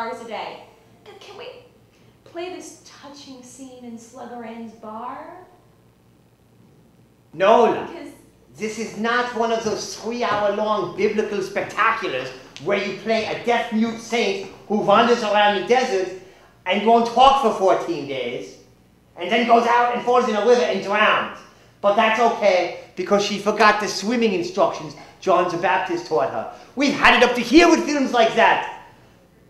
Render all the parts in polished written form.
hours a day. Can we play this touching scene in Slugger Ann's bar? Nola, this is not one of those 3-hour-long biblical spectaculars where you play a deaf-mute saint who wanders around the desert and won't talk for 14 days, and then goes out and falls in a river and drowns. But that's okay, because she forgot the swimming instructions John the Baptist taught her. We've had it up to here with films like that.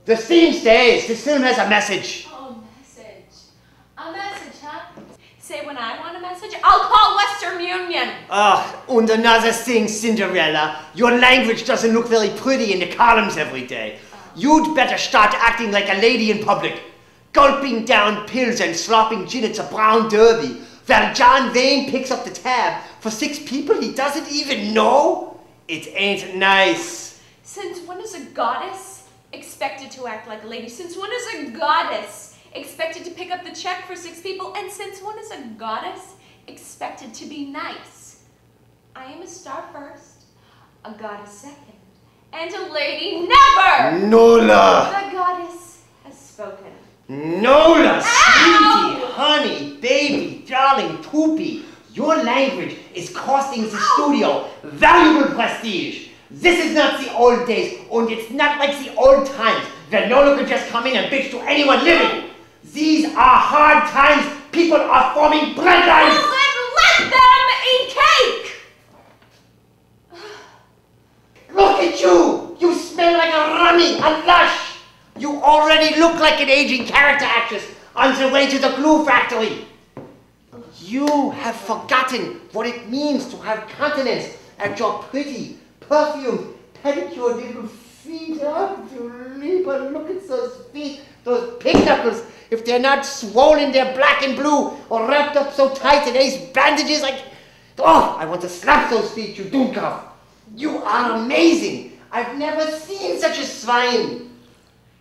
The theme stays. This film has a message. Oh, message. A message, huh? Say when I want a message, I'll call Western Union. And another thing, Cinderella. Your language doesn't look very pretty in the columns every day. You'd better start acting like a lady in public. Gulping down pills and slopping gin at a brown derby, while John Vane picks up the tab for 6 people he doesn't even know? It ain't nice. Since when is a goddess expected to act like a lady? Since when is a goddess expected to pick up the check for 6 people? And since when is a goddess expected to be nice? I am a star first, a goddess second, and a lady never! Nola! The goddess has spoken. Nola, sweetie, honey, baby, darling, poopy. Your language is costing the studio valuable prestige. This is not the old days, and it's not like the old times where Nola could just come in and bitch to anyone living. These are hard times. People are forming bloodlines. Well, then let them eat cake! Look at you! You smell like a rummy, a lush. You already look like an aging character actress on the way to the glue factory. You have forgotten what it means to have continence at your pretty, perfumed, pedicured little feet. Oh, lieber, look at those feet, those pig knuckles. If they're not swollen, they're black and blue, or wrapped up so tight in these bandages, oh, I want to slap those feet, you Dummkopf. You are amazing. I've never seen such a swine.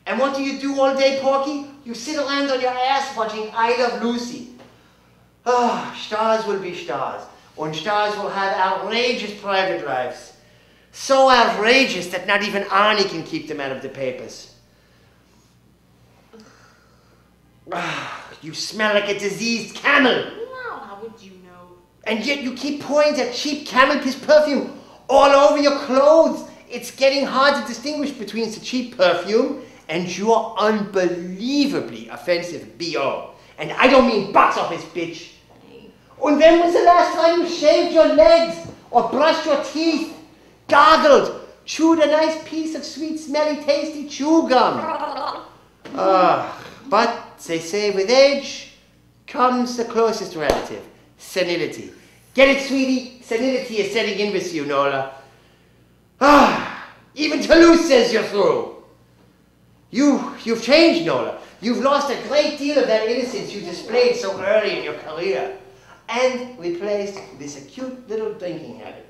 And what do you do all day, Porky? You sit around on your ass watching I Love Lucy. Ah, stars will be stars, and stars will have outrageous private lives. So outrageous that not even Arny can keep them out of the papers. Ah, you smell like a diseased camel. Well, how would you know? And yet you keep pouring that cheap camel piss perfume all over your clothes. It's getting hard to distinguish between the cheap perfume and your unbelievably offensive B.O. And I don't mean box office, bitch. And when was the last time you shaved your legs, or brushed your teeth, gargled, chewed a nice piece of sweet, smelly, tasty chew gum? But they say with age comes the closest relative, senility. Get it, sweetie? Senility is setting in with you, Nola. Even Toulouse says you're through. You've changed, Nola. You've lost a great deal of that innocence you displayed so early in your career, and replaced with a cute little drinking habit.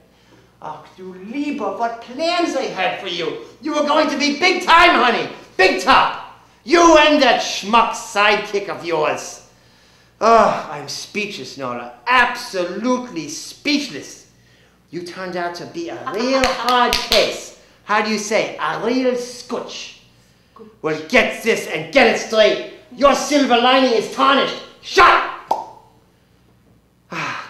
Ach du Lieber, what plans I had for you. You were going to be big time, honey. Big top. You and that schmuck sidekick of yours. I'm speechless, Nola. Absolutely speechless. You turned out to be a real hard case. How do you say? A real scotch. Well, get this and get it straight. Your silver lining is tarnished. Shut!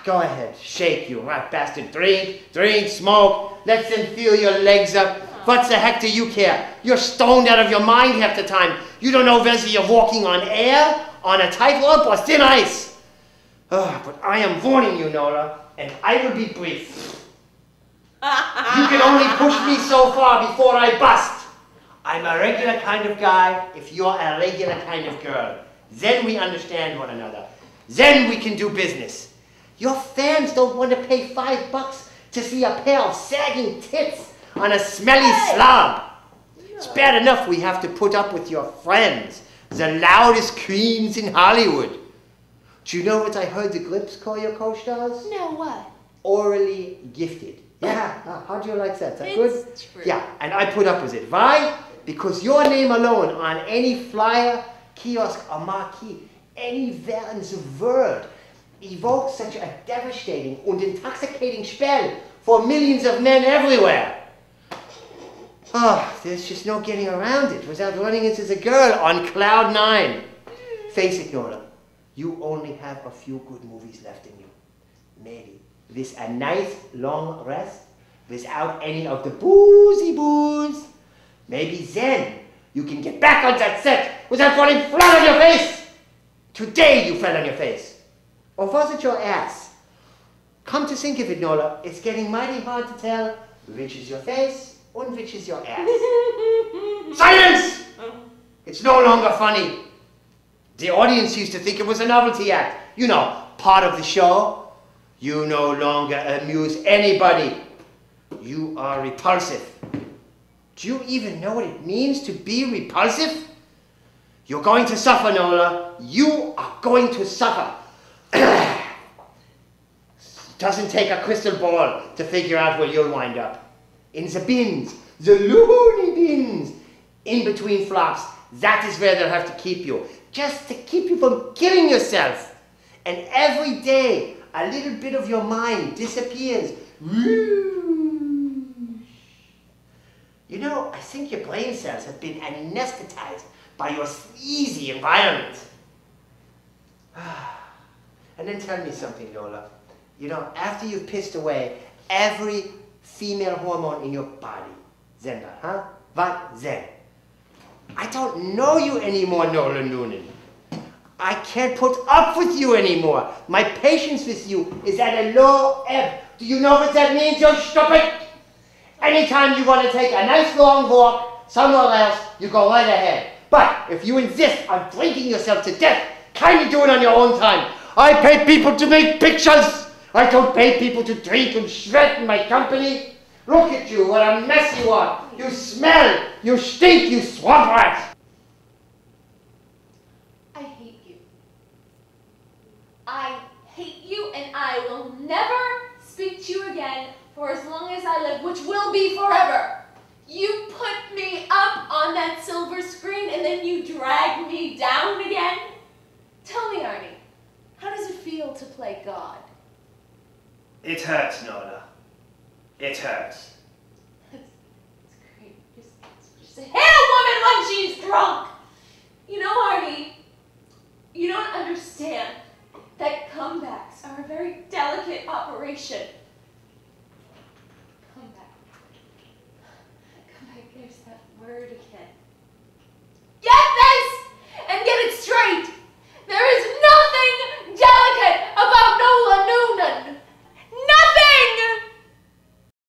Go ahead, shake, you rat bastard. Drink, smoke. Let them feel your legs up. What the heck do you care? You're stoned out of your mind half the time. You don't know whether you're walking on air, on a tightrope, or thin ice. But I am warning you, Nola, and I will be brief. You can only push me so far before I bust. I'm a regular kind of guy if you're a regular kind of girl. Then we understand one another. Then we can do business. Your fans don't want to pay $5 to see a pair of sagging tits on a smelly slob. It's bad enough we have to put up with your friends, the loudest queens in Hollywood. Do you know what I heard the Grips call your co-stars? No, what? Orally gifted. Yeah, how do you like that? Is that good? It's true. Yeah, and I put up with it. Why? Because your name alone on any flyer, kiosk, or marquee, anywhere in the world, evokes such a devastating and intoxicating spell for millions of men everywhere. Oh, there's just no getting around it without running into the girl on cloud 9. Face it, Nola, you only have a few good movies left in you. Maybe with a nice long rest, without any of the boozy booze, maybe then you can get back on that set without falling flat on your face. Today you fell on your face. Or was it your ass? Come to think of it, Nola, it's getting mighty hard to tell which is your face and which is your ass. Silence! It's no longer funny. The audience used to think it was a novelty act. You know, part of the show. You no longer amuse anybody. You are repulsive. Do you even know what it means to be repulsive? You're going to suffer, Nola. You are going to suffer. Doesn't take a crystal ball to figure out where you'll wind up. In the bins, the loony bins, in between flops. That is where they'll have to keep you. Just to keep you from killing yourself. And every day, a little bit of your mind disappears. You know, I think your brain cells have been anesthetized by your sleazy environment. And then tell me something, Nola. You know, after you've pissed away every female hormone in your body, then what, huh? What then? I don't know you anymore, Nola Noonan. I can't put up with you anymore. My patience with you is at a low ebb. Do you know what that means, you stupid? Anytime you want to take a nice long walk somewhere else, you go right ahead. But if you insist on drinking yourself to death, kindly do it on your own time. I pay people to make pictures. I don't pay people to drink and sweat in my company. Look at you, what a mess you are. You smell, you stink, you swamp rat. I hate you. I hate you, and I will never speak to you again for as long as I live, which will be forever. You put me up on that silver screen and then you drag me down again? Tell me, Arny, how does it feel to play God? It hurts, Nola. It hurts. It's great. Just hit a woman when she's drunk! You know, Arny, you don't understand that comebacks are a very delicate operation.